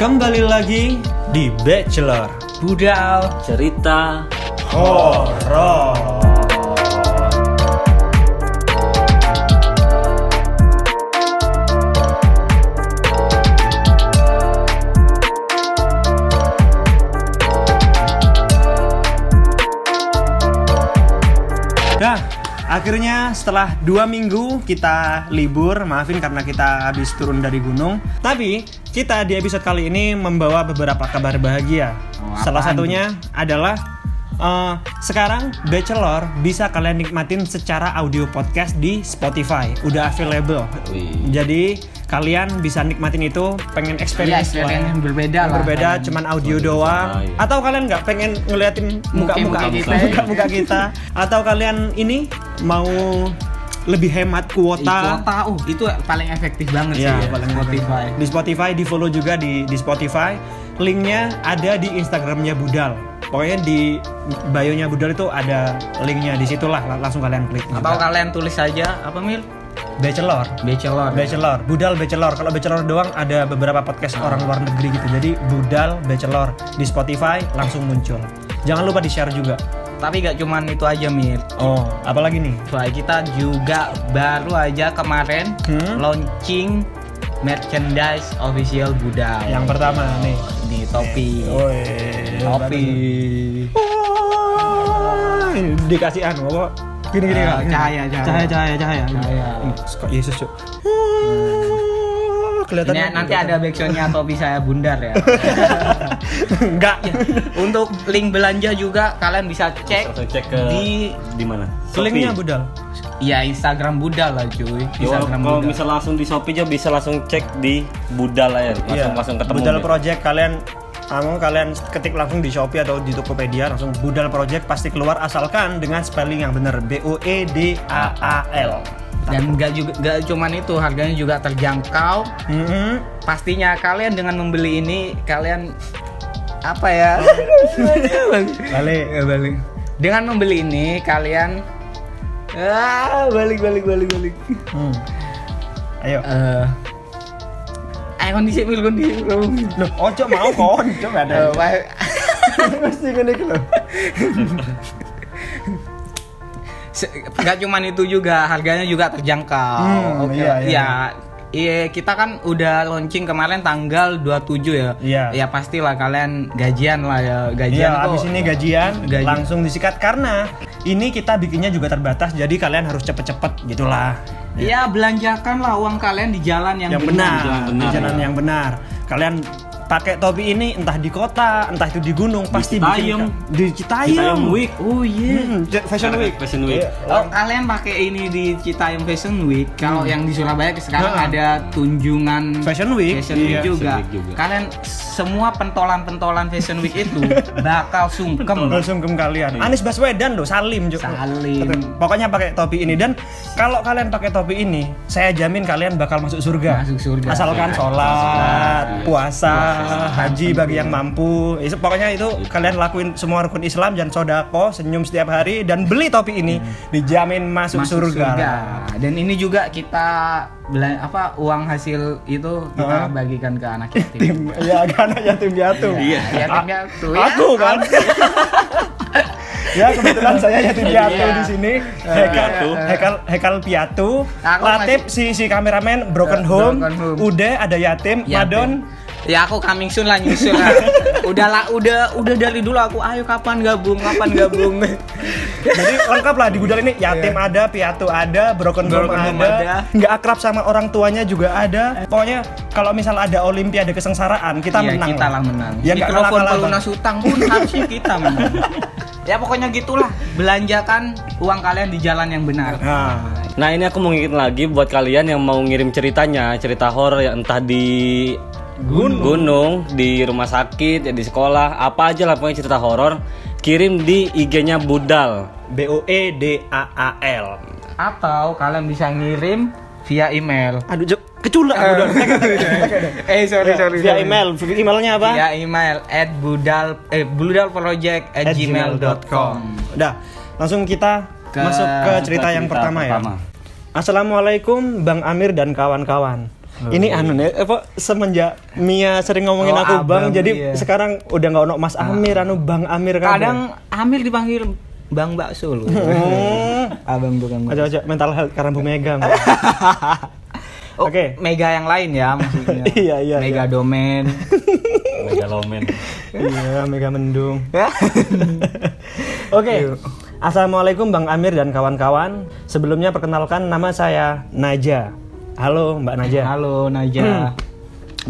Kembali lagi di Bachelor Budal Cerita Horor. Dah, akhirnya setelah 2 minggu kita libur. Maafin karena kita habis turun dari gunung. Tapi kita di episode kali ini membawa beberapa kabar bahagia. Salah satunya adalah sekarang Bachelor bisa kalian nikmatin secara audio podcast di Spotify. Udah available. Jadi kalian bisa nikmatin itu. Pengen experience yang berbeda lah. Berbeda cuman audio doang. Atau kalian nggak pengen ngeliatin muka kita. Atau kalian ini mau lebih hemat kuota. Itu paling efektif banget sih ya. Paling Spotify. Di Spotify, di follow juga di Spotify. Linknya ada di Instagramnya Budal. Pokoknya di bio-nya Budal itu ada linknya, di situlah langsung kalian klik. Atau kalian tulis saja apa Mil? Bachelor. Budal Bachelor. Kalau Bachelor doang ada beberapa podcast orang luar negeri gitu. Jadi Budal Bachelor di Spotify langsung muncul. Jangan lupa di-share juga. Tapi gak cuman itu aja Mil. Oh, apalagi nih? Soalnya kita juga baru aja kemarin launching merchandise official Budal. Yang pertama nih di topi. Topi. Dikasih apa? Gini Kak. Cahaya. Kok Yesus cuk. Kelihatan. Ini nanti ada backsoundnya topi saya bundar ya. Enggak. Ya, untuk link belanja juga kalian bisa cek di mana? Linknya Budal. Iya, Instagram Budal lah cuy. Instagram Kalau misal langsung di Shopee aja bisa langsung cek di Budal lah ya. Langsung ketemu. Budal Project kalian ketik langsung di Shopee atau di Tokopedia, langsung Budal Project pasti keluar asalkan dengan spelling yang benar, BOEDAAL. Dan nggak cuman itu, harganya juga terjangkau. Pastinya kalian dengan membeli ini kalian apa ya? balik. Dengan membeli ini kalian balik. Ayo. Kondisi. Loh, ojo mau kon, coba ada. Mesti gini loh. Gak cuman itu juga, harganya juga terjangkau. Iya, kita kan udah launching kemarin tanggal 27 ya. Iya. Ya pastilah kalian gajian lah ya. Gajian tuh. Abis ini gajian langsung disikat karena ini kita bikinnya juga terbatas, jadi kalian harus cepet-cepet gitulah. Ya, belanjakanlah uang kalian di jalan yang benar. Di jalan yang benar. Kalian pakai topi ini entah di kota, entah itu di gunung, pasti bikin di Citayam Week. Oh iya. Fashion Week. Kalau kalian pakai ini di Citayam Fashion Week, kalau yang di Surabaya sekarang ada tunjungan Fashion Week juga. Kalian semua pentolan Fashion Week itu bakal sungkem kalian. Anies Baswedan loh, Salim. Pokoknya pakai topi ini, dan kalau kalian pakai topi ini, saya jamin kalian bakal masuk surga. Asalkan sholat, puasa, haji bagi yang mampu. Pokoknya itu kalian lakuin semua rukun Islam dan sodako, senyum setiap hari, dan beli topi ini dijamin masuk surga. Dan ini juga kita uang hasil itu kita bagikan ke anak yatim. Iya, ke anak yatim piatu. Iya, yatim piatu. Aku kan. Ya, kebetulan saya yatim piatu di sini. Hekal piatu. Latif si kameramen Broken Home. Udah ada yatim. Madon. Ya aku coming soon lah, nyusul lah. udah dari dulu aku ayo kapan gabung. Jadi lengkap lah di Budal ini, yatim ada, piatu ada, broken home ada. Nggak akrab sama orang tuanya juga ada. Pokoknya kalau misal ada olimpiade kesengsaraan, kita menang. Kita lah menang. Ya, mikrofon pelunas utang pun harusnya kita menang. Ya pokoknya gitulah, belanjakan uang kalian di jalan yang benar. Nah ini aku mau ngingetin lagi buat kalian yang mau ngirim cerita horor ya, entah di gunung, di rumah sakit, ya di sekolah, apa aja lah pokoknya cerita horor, kirim di IG-nya Budal, BOEDAAL. Atau kalian bisa ngirim via email. Aduh, keculak Budal. Sorry. Via email. Emailnya apa? Via email budalproject@gmail.com. Udah, langsung kita masuk ke cerita yang pertama ya. Assalamualaikum Bang Amir dan kawan-kawan. Ini anu nih, apa semenjak Mia sering ngomongin aku Bang, jadi sekarang udah nggak ono Mas Amir, Bang Amir kan. Kadang Amir dipanggil Bang Bakso loh. Abang bukan. Aja mental health karena Bu Mega. Oke. Mega yang lain ya maksudnya. Iya. Mega Domain. Megalomen. Iya, Mega Mendung. Oke. Assalamualaikum Bang Amir dan kawan-kawan. Sebelumnya perkenalkan nama saya Naja. Halo Mbak Naja. Halo Naja.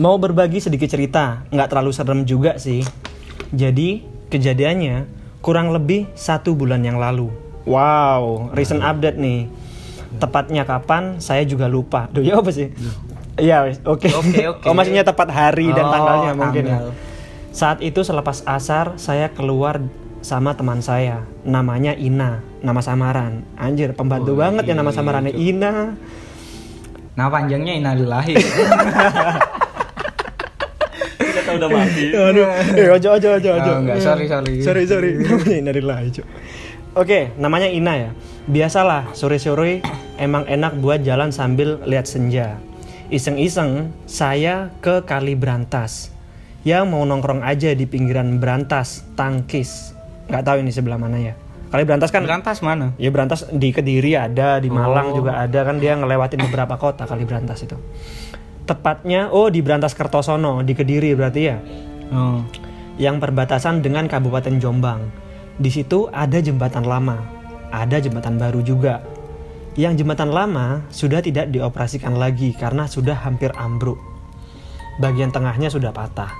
Mau berbagi sedikit cerita, nggak terlalu serem juga sih. Jadi kejadiannya kurang lebih 1 bulan yang lalu. Wow, recent update nih. Tepatnya kapan saya juga lupa. Duh, ya apa sih? Iya, oke. Oh, maksudnya tepat hari dan tanggalnya mungkin ya. Saat itu selepas asar saya keluar sama teman saya, namanya Ina, nama samaran. Anjir, pembantu banget ya nama samarannya Ina. Nama panjangnya Innalillahi. Kita tahu udah mati. Aduh, ojo. Enggak, sorry. Sorry. Innalillahi, Cuk. Oke, namanya Ina ya. Biasalah, sore-sore emang enak buat jalan sambil lihat senja. Iseng-iseng saya ke Kali Brantas. Ya mau nongkrong aja di pinggiran Brantas, Tangkis. Nggak tahu ini sebelah mana ya. Kali Brantas kan? Brantas mana? Ya Brantas di Kediri ada, di Malang juga ada kan, dia ngelewatin beberapa kota Kali Brantas itu. Tepatnya di Brantas Kertosono di Kediri berarti ya. Yang perbatasan dengan Kabupaten Jombang. Di situ ada jembatan lama, ada jembatan baru juga. Yang jembatan lama sudah tidak dioperasikan lagi karena sudah hampir ambruk. Bagian tengahnya sudah patah.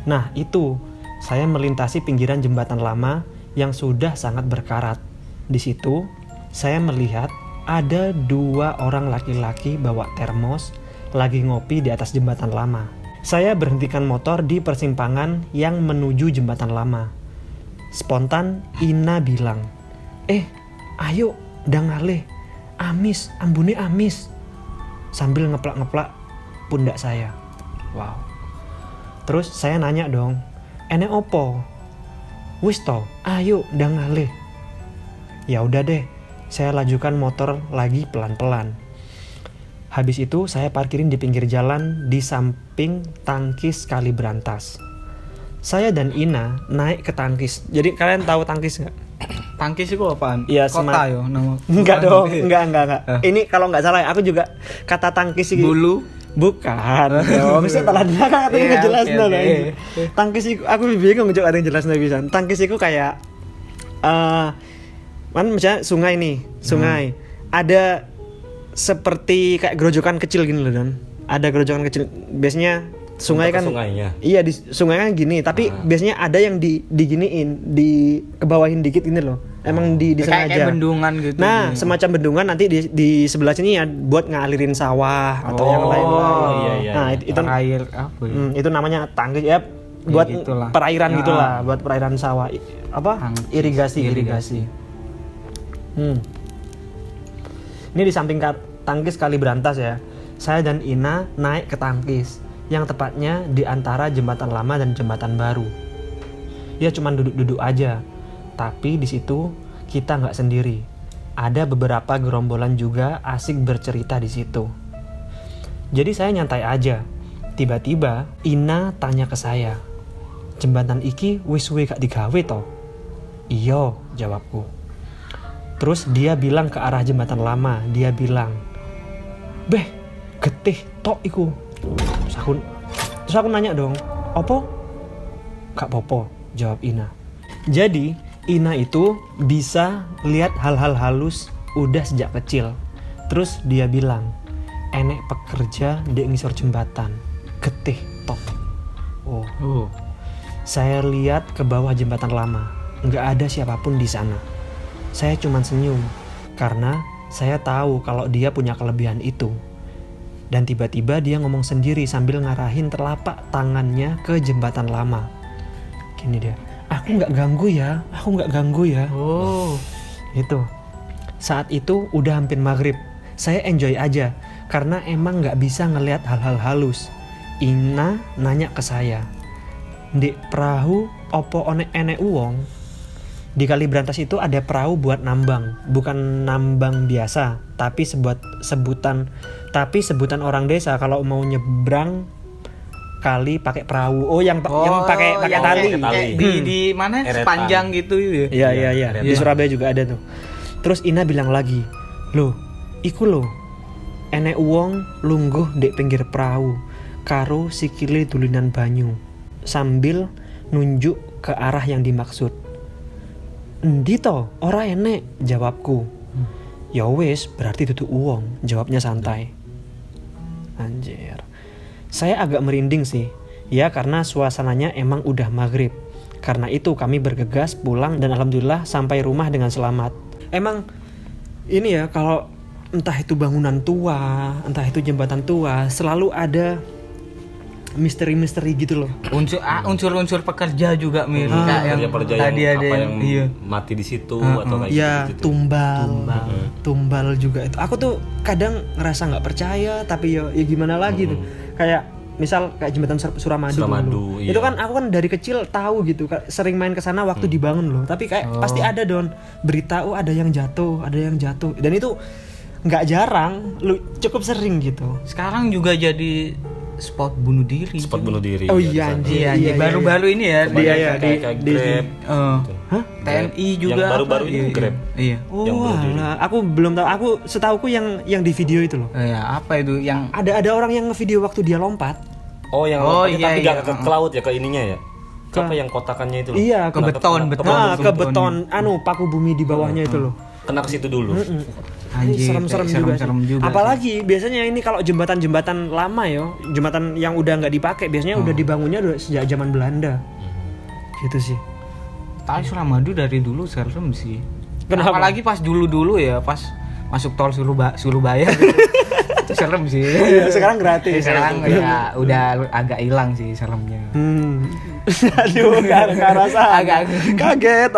Nah, itu saya melintasi pinggiran jembatan lama yang sudah sangat berkarat. Di situ saya melihat ada 2 orang laki-laki bawa termos lagi ngopi di atas jembatan lama. Saya berhentikan motor di persimpangan yang menuju jembatan lama. Spontan Ina bilang, ayo dangaleh, amis, ambune amis. Sambil ngeplak-ngeplak pundak saya. Wow. Terus saya nanya dong, ene opo? Wis to, ayo dangaleh. Ya udah deh, saya lajukan motor lagi pelan-pelan. Habis itu saya parkirin di pinggir jalan di samping Tangkis Kali Brantas. Saya dan Ina naik ke Tangkis. Jadi kalian tahu Tangkis nggak? Tangkis itu apaan? Iya, kota yo nama. Enggak dong, enggak. Ini kalau nggak salah aku juga kata Tangkis ini. Bulu? Bukan. Misalnya telah dia kan katanya nggak jelas loh. Tangkis itu aku bingung juga ada yang jelas nih bisa. Tangkis itu kayak kan misalnya sungai nih, ada seperti kayak gerojokan kecil gini loh Dan. Ada gerojokan kecil. Biasanya sungai kan sungainya. Iya di sungai kan gini, tapi biasanya ada yang diginiin, di kebawahin dikit gini loh. Emang disengaja. Kayak bendungan gitu. Nah, semacam bendungan nanti di sebelah sini ya buat ngalirin sawah atau yang lain-lain. Iya. Nah, itu air apa ya? itu namanya tangkis ya, buat gitulah. perairan gitulah, buat perairan sawah. Irigasi. Ini di samping Tangkis Kali Brantas ya. Saya dan Ina naik ke Tangkis, yang tepatnya di antara jembatan lama dan jembatan baru. Ya cuman duduk-duduk aja. Tapi di situ kita nggak sendiri. Ada beberapa gerombolan juga asik bercerita di situ. Jadi saya nyantai aja. Tiba-tiba Ina tanya ke saya, jembatan iki wis suwe gak digawe to? Iyo, jawabku. Terus dia bilang ke arah jembatan lama. Dia bilang, beh, getih tok iku. Terus aku nanya dong, opo? Gak popo, jawab Ina. Jadi Ina itu bisa lihat hal-hal halus udah sejak kecil. Terus dia bilang, enek pekerja di ngisor jembatan, getih tok. Saya lihat ke bawah jembatan lama, nggak ada siapapun di sana. Saya cuma senyum karena saya tahu kalau dia punya kelebihan itu. Dan tiba-tiba dia ngomong sendiri sambil ngarahin telapak tangannya ke jembatan lama. Gini dia, aku nggak ganggu ya. Itu. Saat itu udah hampir maghrib. Saya enjoy aja karena emang nggak bisa ngelihat hal-hal halus. Ina nanya ke saya, "Ndek perahu opo enek uwong?" Di Kali Brantas itu ada perahu buat nambang, bukan nambang biasa, tapi sebutan orang desa kalau mau nyebrang kali pakai perahu. Oh, yang pakai tali. Di mana? Eretan. Sepanjang gitu ya. Iya. Di Surabaya juga ada tuh. Terus Ina bilang lagi, "Loh, iku lho. Enek wong lungguh ndek pinggir perahu karo sikile dulinan banyu." Sambil nunjuk ke arah yang dimaksud. "Endi to? Ora enek," jawabku. "Ya wis, berarti dudu uwong," jawabnya santai. Anjir. Saya agak merinding sih. Ya karena suasananya emang udah maghrib. Karena itu kami bergegas pulang dan alhamdulillah sampai rumah dengan selamat. Emang ini ya, kalau entah itu bangunan tua, entah itu jembatan tua, selalu ada misteri-misteri gitu loh. Unsur-unsur pekerja juga mirip kayak yang tadi ada yang mati di situ atau kayak ya, gitu. Tumbal juga itu. Aku tuh kadang ngerasa nggak percaya, tapi ya gimana lagi tuh. Kayak misal kayak jembatan Suramadu dulu. Iya. Itu kan aku kan dari kecil tahu gitu, sering main ke sana waktu dibangun loh. Tapi kayak pasti ada berita ada yang jatuh. Dan itu nggak jarang, cukup sering gitu. sekarang juga jadi spot bunuh diri. Oh iya anjir. Iya, baru-baru ini ya. Kayak Grab. TNI juga. Yang baru-baru ini Grab. Iya. Oh, alah, aku belum tahu. Aku setauku yang di video itu loh. Apa itu yang Ada orang yang ngevideo waktu dia lompat. Oh, yang lompat tapi nggak ke laut ya, ke ininya ya. Ke apa yang kotakannya itu loh. Iya, ke beton. ke beton. Paku bumi di bawahnya itu loh. Kena ke situ dulu. Anjir, serem juga. Apalagi biasanya ini kalau jembatan lama ya, jembatan yang udah nggak dipakai, biasanya udah dibangunnya udah sejak zaman Belanda. Gitu sih. Tapi Suramadu dari dulu serem sih. Kenapa? Apalagi pas dulu ya, pas masuk tol Surabaya gitu. Itu serem sih. Sekarang gratis. Sekarang ya udah agak hilang sih seremnya. Aduh, nggak rasa. Kaget.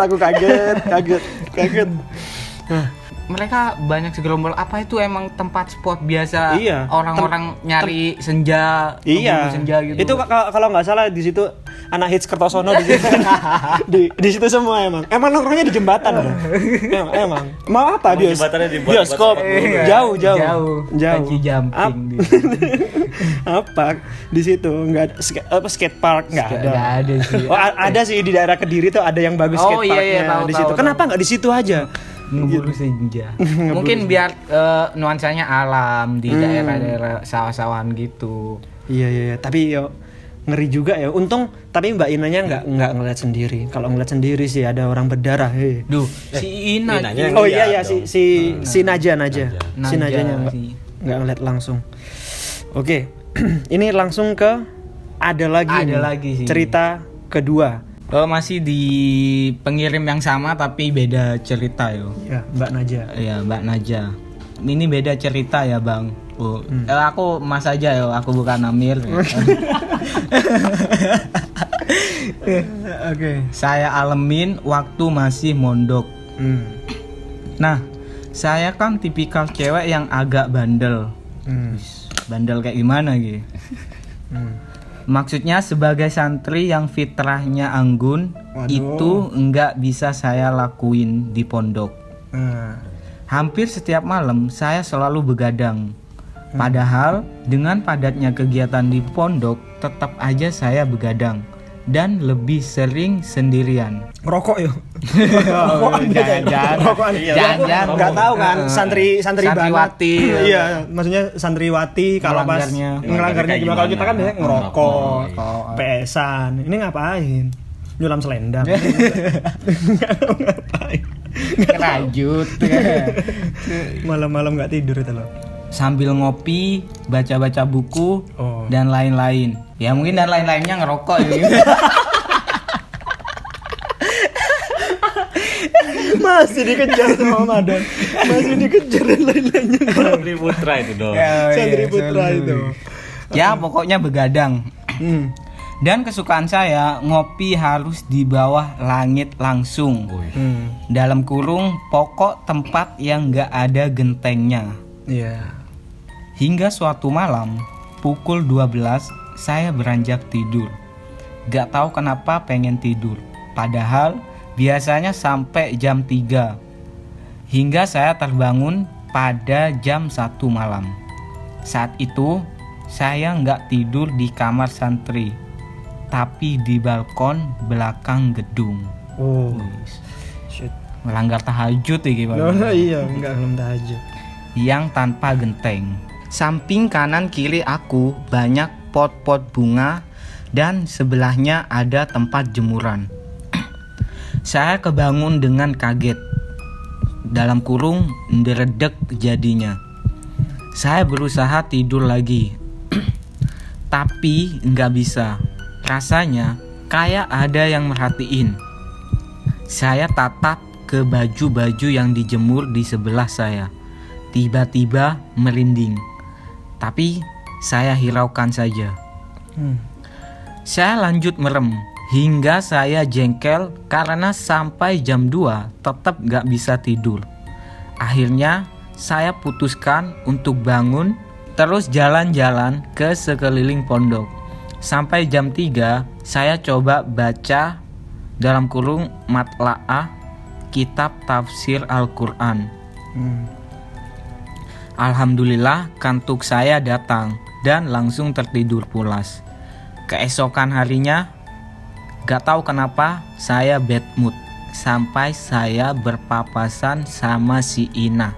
Mereka banyak segerombol. Apa itu emang tempat spot biasa? Iya. Orang-orang nyari senja, iya. Senja gitu. Itu kalau nggak salah di situ anak hits Kertosono di situ. di situ semua emang nongkrongnya di jembatan loh. Emang. Mau apa Jembatannya dibuat bioskop? Jauh. Bungee jumping. Apa di situ nggak ada skate park nggak ada. Nggak ada sih. Oh ada sih di daerah Kediri tuh ada yang bagus skate parknya di situ. Kenapa nggak di situ aja? Ngeburu senja. Mungkin biar nuansanya alam di daerah-daerah sawah-sawahan gitu. Iya. Tapi yo ngeri juga ya. Untung tapi Mbak Inanya nggak ngeliat sendiri. Kalau ngeliat sendiri sih ada orang berdarah. Duh, si Ina. Oh iya si Naja. Si Najanya nggak ngeliat langsung. Oke. Ini langsung ke ada lagi cerita kedua. Masih di pengirim yang sama tapi beda cerita yo. Ya, Mbak Naja. Iya, Mbak Naja. Ini beda cerita ya, Bang. Aku Mas aja yo, aku bukan Amir. Oke. Saya alamin waktu masih mondok. Nah, saya kan tipikal cewek yang agak bandel. Bandel kayak gimana gitu? Maksudnya sebagai santri yang fitrahnya anggun. Waduh. Itu enggak bisa saya lakuin di pondok. Hampir setiap malam saya selalu begadang. Padahal dengan padatnya kegiatan di pondok tetap aja saya begadang dan lebih sering sendirian. Ngerokok yuk. Jangan. Nggak tahu kan santriwati. Iya, maksudnya santriwati kalau pas ngelanggarnya gimana? Kalau kita kan biasanya ngerokok, PS-an. Ini ngapain? Nyulam selendang. Ngapain? Kerajut. Malam-malam nggak tidur itu loh. Sambil ngopi, baca-baca buku, dan lain-lain. Ya mungkin dan lain-lainnya ngerokok ya. Masih dikejar sama Madan. Masih dikejar dan lain-lainnya. Santri Putra itu dong. Santri Putra itu. Ya pokoknya begadang. Dan kesukaan saya ngopi harus di bawah langit langsung. Dalam kurung pokok tempat yang gak ada gentengnya. Iya. Hingga suatu malam pukul 12 saya beranjak tidur. Gak tahu kenapa pengen tidur. Padahal biasanya sampai jam 3. Hingga saya terbangun pada jam 1 malam. Saat itu saya nggak tidur di kamar santri, tapi di balkon belakang gedung. Oh. Wis, Shit. melanggar tahajud ya Oh, iya, enggak belum tahajud. yang tanpa genteng. Samping kanan kiri aku banyak pot-pot bunga dan sebelahnya ada tempat jemuran. Saya kebangun dengan kaget. Dalam kurung nderedek jadinya. Saya berusaha tidur lagi. Tapi nggak bisa. Rasanya kayak ada yang merhatiin. Saya tatap ke baju-baju yang dijemur di sebelah saya. Tiba-tiba merinding. Tapi saya hiraukan saja. Saya lanjut merem hingga saya jengkel karena sampai jam 2 tetap gak bisa tidur. Akhirnya saya putuskan untuk bangun terus jalan-jalan ke sekeliling pondok. Sampai jam 3 saya coba baca dalam kurung matla'ah kitab tafsir Al-Quran. Alhamdulillah kantuk saya datang dan langsung tertidur pulas. Keesokan harinya gak tahu kenapa saya bad mood sampai saya berpapasan sama si Ina.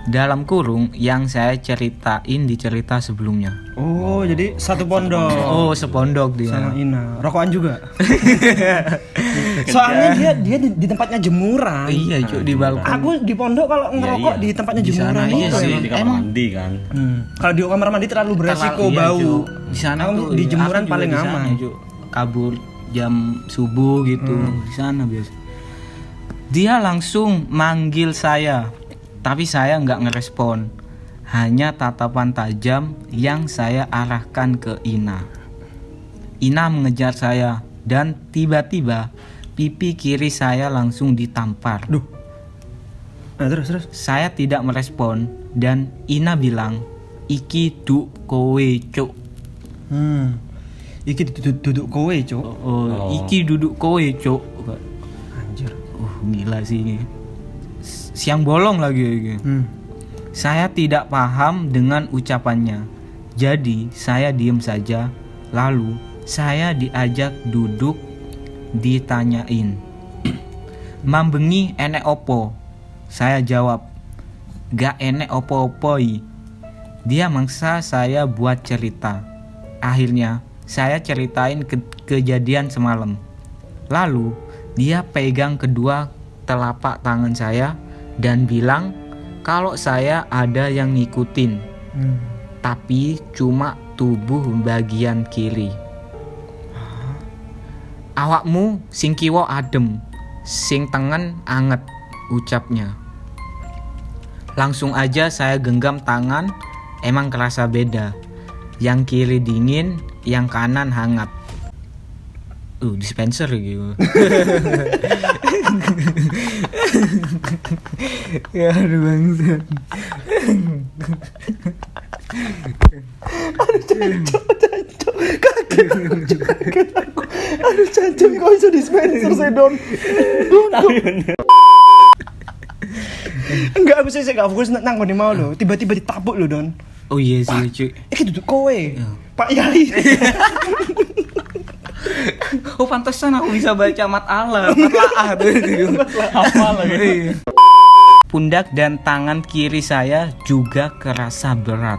Dalam kurung yang saya ceritain di cerita sebelumnya. Oh, jadi satu pondok. Oh, sepondok dia. Sama Ina. Rokokan juga. Soalnya dia di tempatnya jemuran. Iya, Cuk, di balkon. Aku di pondok kalau ngerokok iya. di tempatnya Di jemuran sana itu iya sih. emang. Di kamar mandi kan. Kalau di kamar mandi terlalu beresiko Iya, bau. Cuk. Di sana Aku tuh di iya, jemuran aku juga paling di sana, aman. Cuk. Kabur jam subuh gitu. Di sana biasa. Dia langsung manggil saya, tapi saya nggak ngerespon. Hanya tatapan tajam yang saya arahkan ke Ina. Ina mengejar saya dan tiba-tiba pipi kiri saya langsung ditampar. Duh. Nah, terus. Saya tidak merespon dan Ina bilang, "Iki duk kowe, Cuk." Iki duduk kowe, Cuk. Oh, iki duduk kowe, Cuk. Anjir. Gila sih ini. Siang bolong lagi. Saya tidak paham dengan ucapannya. Jadi saya diem saja. Lalu saya diajak duduk, ditanyain, "Mambengi enek opo?" Saya jawab, "Gak enek opo-opoi." Dia maksa saya buat cerita. Akhirnya saya ceritain kejadian semalam. Lalu dia pegang kedua telapak tangan saya dan bilang kalau saya ada yang ngikutin, tapi cuma tubuh bagian kiri. Awakmu sing kiwa adem, sing tengen anget, ucapnya. Langsung aja saya genggam tangan, emang kerasa beda. Yang kiri dingin, yang kanan hangat. Dispenser gitu. Ya aduh bangsat. Kaget aku. Aduh, cancel kok iso dispenser saya Don. Enggak, aku sih gak fokus nang ngene mau lho. Tiba-tiba ditapuk lho, Don. Oh iya sih cuy. Iki duduk kowe. Pak Yai. Oh pantesan aku bisa baca mat'alah tuh. Apa lagi? Pundak dan tangan kiri saya juga kerasa berat.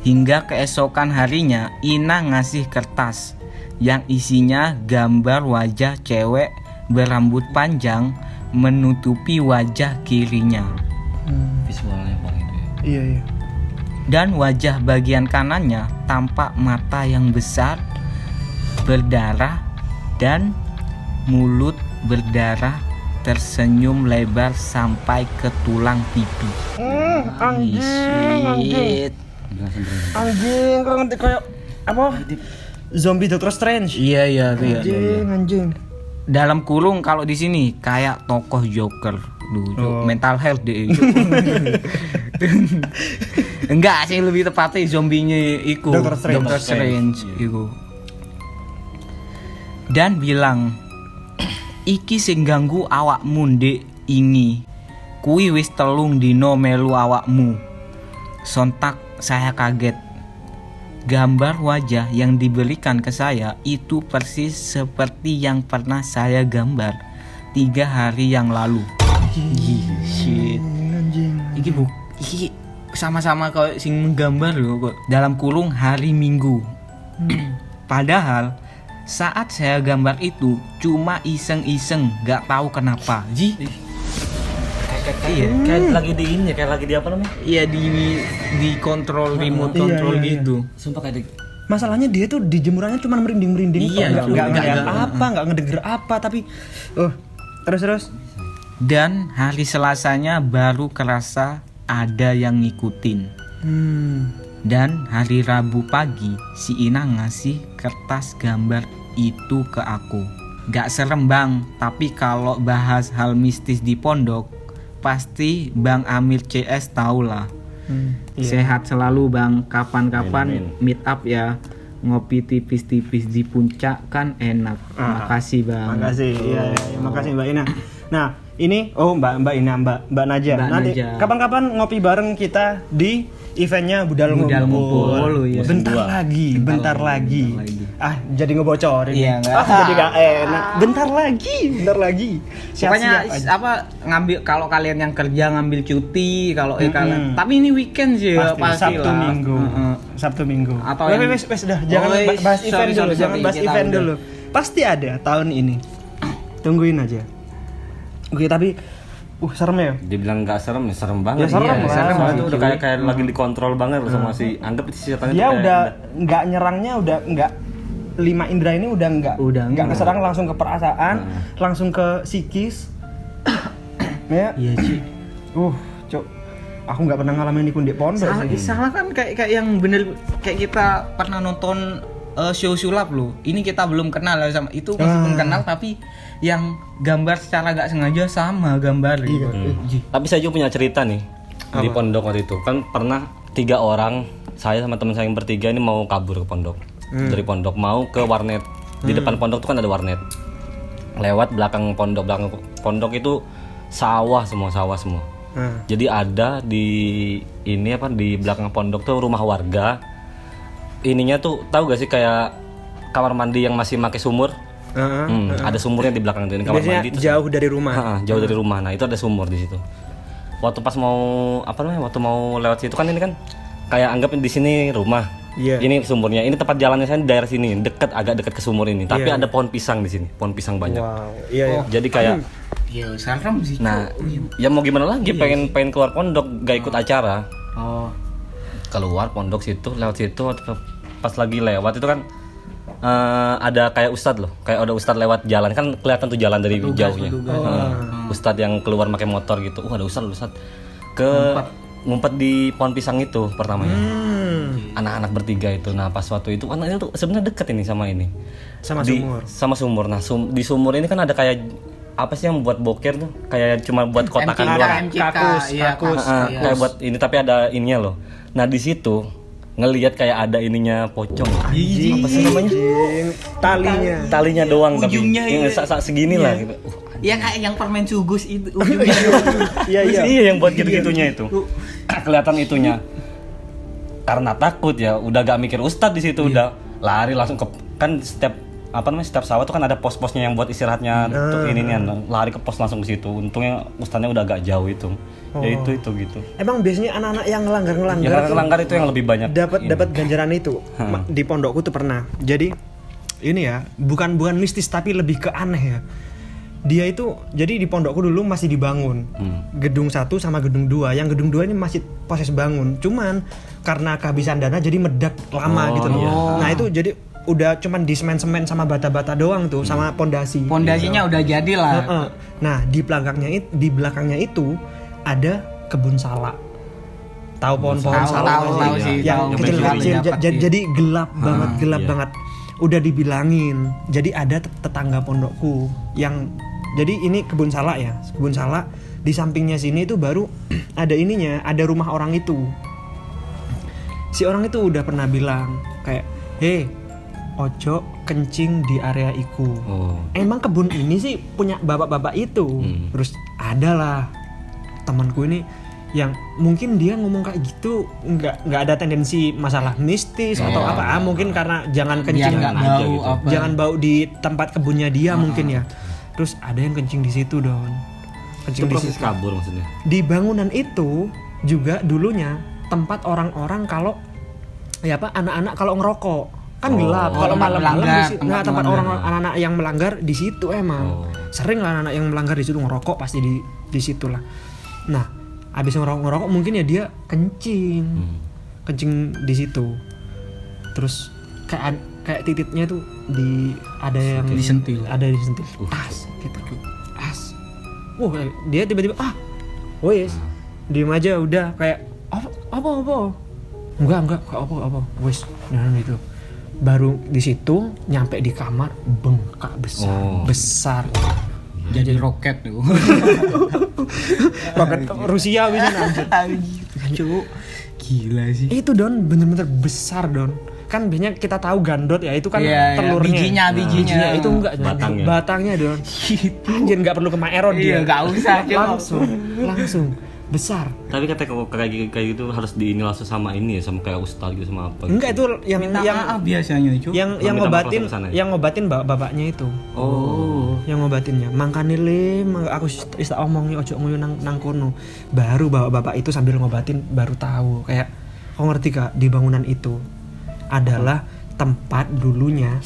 Hingga keesokan harinya Ina ngasih kertas yang isinya gambar wajah cewek berambut panjang menutupi wajah kirinya. Visualnya bang itu ya. Iya. Dan wajah bagian kanannya tampak mata yang besar, berdarah, dan mulut berdarah tersenyum lebar sampai ke tulang pipi. Anjing. Anjing, kok ngerti kayak apa? Zombie Doctor Strange. Iya. Anjing. Dalam kurung kalau di sini kayak tokoh Joker. Mental health deh. Enggak sih, lebih tepatnya zombinya iku Doctor Strange. Iku. Dan bilang, iki sing ganggu awakmu ndek ini. Kuwi wis 3 dino melu awakmu. Sontak saya kaget. Gambar wajah yang diberikan ke saya itu persis seperti yang pernah saya gambar 3 hari yang lalu. Shit. Iki sama-sama kayak sing menggambar loh kok. Dalam kurung hari Minggu. Padahal saat saya gambar itu cuma iseng-iseng, gak tahu kenapa. Kayak lagi di ini, kayak lagi di apa namanya? Iya di kontrol remote control iya. gitu. Sumpah kayak Masalahnya dia tuh di jemurannya cuma merinding-merinding. Iya, nggak ngeliat nggak. apa, nggak ngedenger apa, tapi terus. Dan hari Selasanya baru kerasa ada yang ngikutin. Dan hari Rabu pagi si Ina ngasih kertas gambar itu ke aku. Gak serem bang, tapi kalau bahas hal mistis di pondok pasti Bang Amir CS tau lah. Sehat selalu bang, kapan-kapan meet up ya. Ngopi tipis-tipis di puncak kan enak. Makasih bang. Makasih, iya, makasih Mbak Ina. Nah ini, Mbak Ina, Mbak Naja. Nanti Naja. kapan-kapan ngopi bareng kita di eventnya Budal Ngumpul. ya. Bentar lagi. Bentar lagi. Jadi ngebocorin. Iya, enggak. Jadi gak enak. Bentar lagi. Pokoknya Siap-siap aja. ngambil kalau kalian yang kerja ngambil cuti kalau kalian. Tapi ini weekend sih ya, pasti Sabtu lah. Minggu. Sabtu Minggu. Atau Wes dah, jangan bahas event dulu, sorry, jangan bahas kita event udah. dulu. Pasti ada tahun ini. Tungguin aja. Oke, tapi serem ya. dibilang nggak serem, ya serem banget. Ya, serem Iya, lah. serem banget. Itu udah Cuy. kayak lagi dikontrol banget loh sama si anggap si setannya. Dia tuh kayak udah nggak nyerangnya, udah nggak 5 indera ini udah nggak keserang, langsung ke perasaan, langsung ke psikis. Ya. Iya sih. Cok. Aku nggak pernah ngalamin di Kundik Pondok sih. Salah kan kayak yang bener kayak kita pernah nonton show sulap loh. Ini kita belum kenal ya sama itu meskipun kenal tapi yang gambar secara gak sengaja sama gambar gitu. Tapi saya juga punya cerita nih di pondok waktu itu. Kan pernah 3 orang, saya sama teman saya yang bertiga ini mau kabur ke pondok. Dari pondok mau ke warnet. Di depan pondok tuh kan ada warnet. Lewat belakang pondok itu sawah semua. Jadi ada di belakang pondok tuh rumah warga. Ininya tuh tahu gak sih kayak kamar mandi yang masih pakai sumur? Ada sumurnya di belakang itu. Ini kamar Biasanya mandi itu jauh dari rumah. jauh dari rumah. Nah, itu ada sumur di situ. Waktu pas mau waktu mau lewat situ kan ini kan kayak anggap di sini rumah. Iya. Ini sumurnya. Ini tempat jalannya saya di daerah sini, agak dekat ke sumur ini. Tapi Iya. ada pohon pisang di sini, pohon pisang banyak. Wow, iya. Jadi kayak Ya serem sih. nah, ya mau gimana lagi pengen keluar pondok, gak ikut acara. Oh. Keluar pondok situ, lewat situ pas lagi lewat itu kan ada kayak ustadz loh, kayak ada ustadz lewat jalan kan kelihatan tuh jalan dari jauhnya. Ustadz yang keluar pakai motor gitu. Ada ustadz ngumpet di pohon pisang itu pertamanya. Anak-anak bertiga itu. Nah pas waktu itu anaknya tuh sebenarnya deket ini sama ini. Sama sumur. Nah di sumur ini kan ada kayak apa sih yang buat boker tuh? Kayak cuma buat kotakan doang. Kakus. Kayak buat ini tapi ada ininya loh. Nah di situ ngelihat kayak ada ininya pocong. Apa sih namanya? Talinya doang Ujungnya tapi yang segini lah gitu. Ya kayak yang permen sugus itu ujungnya. Iya yang buat gitu-gitunya itu. Kelihatan itunya. Karena takut ya, udah gak mikir ustadz di situ, udah lari langsung ke kan setiap sawah tuh kan ada pos-posnya yang buat istirahatnya tuh lari ke pos langsung ke situ. Untungnya ustadznya udah agak jauh itu. Ya itu gitu. Emang biasanya anak-anak yang ngelanggar Yang ngelanggar itu yang lebih banyak. dapat ganjaran itu. Di pondokku tuh pernah. Jadi ini ya, bukan mistis tapi lebih ke aneh ya. Dia itu jadi di pondokku dulu masih dibangun. Gedung 1 sama gedung 2. Yang gedung 2 ini masih proses bangun. Cuman karena kehabisan dana jadi medak lama gitu loh. Iya. Nah, itu jadi udah cuman di semen sama bata-bata doang tuh sama pondasi. Pondasinya udah jadi lah. Nah, di belakangnya itu ada kebun salak. Tahu pohon-pohon salak tahu sih, yang tahu. kecil-kecil Dapat jadi gelap banget. Udah dibilangin. Jadi ada tetangga pondokku yang jadi ini kebun salak ya. Kebun salak di sampingnya sini itu baru ada ada rumah orang itu. Si orang itu udah pernah bilang kayak, "Hei, ojo kencing di area iku. Oh. Emang kebun ini sih punya bapak-bapak itu. Terus adalah temanku ini yang mungkin dia ngomong kayak gitu nggak ada tendensi masalah mistis atau apa, mungkin karena jangan kencing nggak bau apa. jangan bau di tempat kebunnya dia mungkin ya. Terus ada yang kencing di situ Don, Itu kencing di proses situ. kabur maksudnya. Di bangunan itu juga dulunya tempat orang-orang kalau ya apa anak-anak kalau ngerokok kan gelap kalau tempat malam-malam melanggar, di situ. Nah, tempat melanggar. orang anak-anak yang melanggar di situ emang sering lah anak-anak yang melanggar di situ ngerokok pasti di situ lah. Nah habis ngerokok mungkin ya dia kencing di situ. Terus kayak titiknya tuh ada yang Disentil. ada disentil tas gitu as. Dia tiba-tiba wes diem aja udah kayak apa enggak apa wes nah gitu. Baru di situ nyampe di kamar bengkak besar Jadi roket tuh. roket Rusia bisa anjir. Cuk. Gila sih. Itu Don bener-bener besar Don. Kan biasanya kita tahu gandot ya itu kan Iya, telurnya. bijinya. Itu enggak batangnya Don. Anjir enggak perlu ke Maerod dia. Iya, enggak usah, Cuk. langsung besar. Tapi kata kayak gitu harus langsung sama ini ya, sama kayak ustaz gitu sama apa. Enggak itu yang biasanya Cuk. yang minta maaf ngobatin langsung ke sana ya? yang ngobatin bapaknya itu. Yang ngobatinnya mangkane le aku tak omongi ojo nguyu nang kono. Baru bapak itu sambil ngobatin baru tahu kayak kau ngerti Kak, di bangunan itu adalah tempat dulunya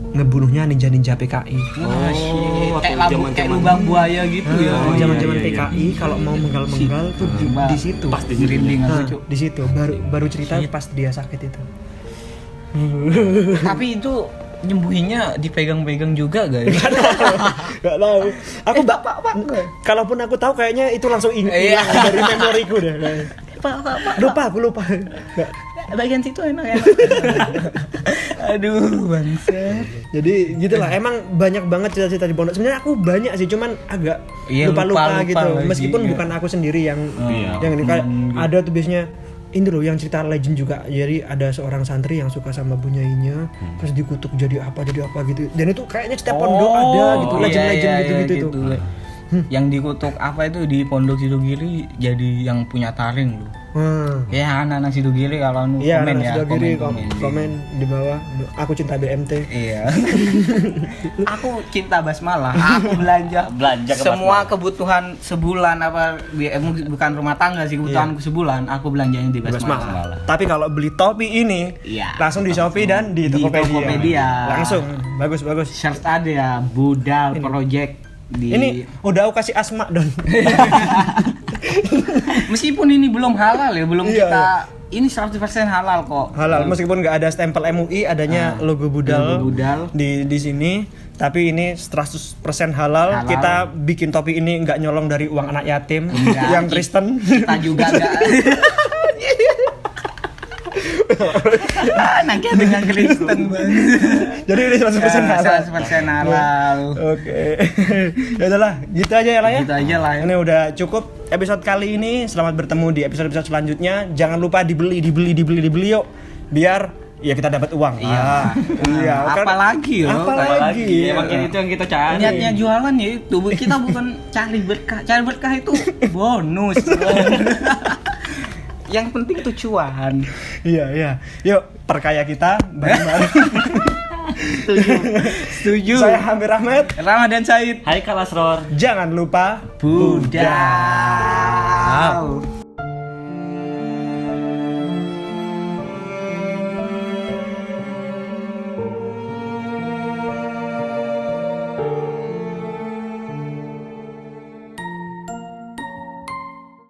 ngebunuhnya ninja PKI. Kayak lubang buaya gitu ya. Zaman-zaman iya. PKI kalau mau menggal-menggal tuh di situ. Pas di situ. Di situ baru cerita pas dia sakit itu. Tapi itu nyembuhinnya dipegang-pegang juga guys. Gak tahu. Aku kalaupun aku tahu kayaknya itu langsung hilang dari memoriku deh. Pak. Lupa. Nggak. Bagian situ enak. Aduh, bangsa. Jadi gitulah. Emang banyak banget cerita-cerita di pondok. Sebenarnya aku banyak sih, cuman agak lupa gitu. lagi, Meskipun iya. bukan aku sendiri yang ini kayak ada tuh biasanya ini loh yang cerita legend juga. Jadi ada seorang santri yang suka sama bunyainya, terus dikutuk jadi apa gitu. Dan itu kayaknya setiap pondok ada gitu, legend-legend gitu. Tuh. Yang dikutuk apa itu di Pondok Sidogiri jadi yang punya taring loh. Ya anak-anak Sidogiri kalau Iya, komen ya, komen di bawah. Aku cinta BMT. Iya. Aku cinta basmalah. Aku belanja ke semua kebutuhan sebulan bukan rumah tangga sih, kebutuhanku sebulan aku belanjanya di basmalah. Tapi kalau beli topi ini langsung di Shopee dan di Tokopedia. Langsung bagus. Shirt ada ya, Budal Project di Ini udah aku kasih asma Don. Meskipun ini belum halal ya, kita ini 100% halal kok. Halal meskipun nggak ada stempel MUI, adanya logo Budal di sini. Tapi ini 100% halal. Kita bikin topi ini nggak nyolong dari uang anak yatim yang Kristen. Kita juga nggak. Nanti dengan Kristen banget. Jadi ini 100% halal. 100% halal. Oke. Ya udahlah, gitu aja ya lah ya. Gitu aja lah ya. Ini udah cukup episode kali ini. Selamat bertemu di episode-episode selanjutnya. Jangan lupa dibeli yuk. Biar ya kita dapat uang. Iya. Apalagi yo. Apalagi. Emang itu yang kita cari. Niatnya jualan ya itu. Kita bukan cari berkah. Cari berkah itu bonus. Yang penting itu cuan. Iya. Yuk, perkaya kita bareng-bareng. Setuju. Saya Hamir Ahmed, Ramadan Said. Hai Kalasror. jangan lupa Budal.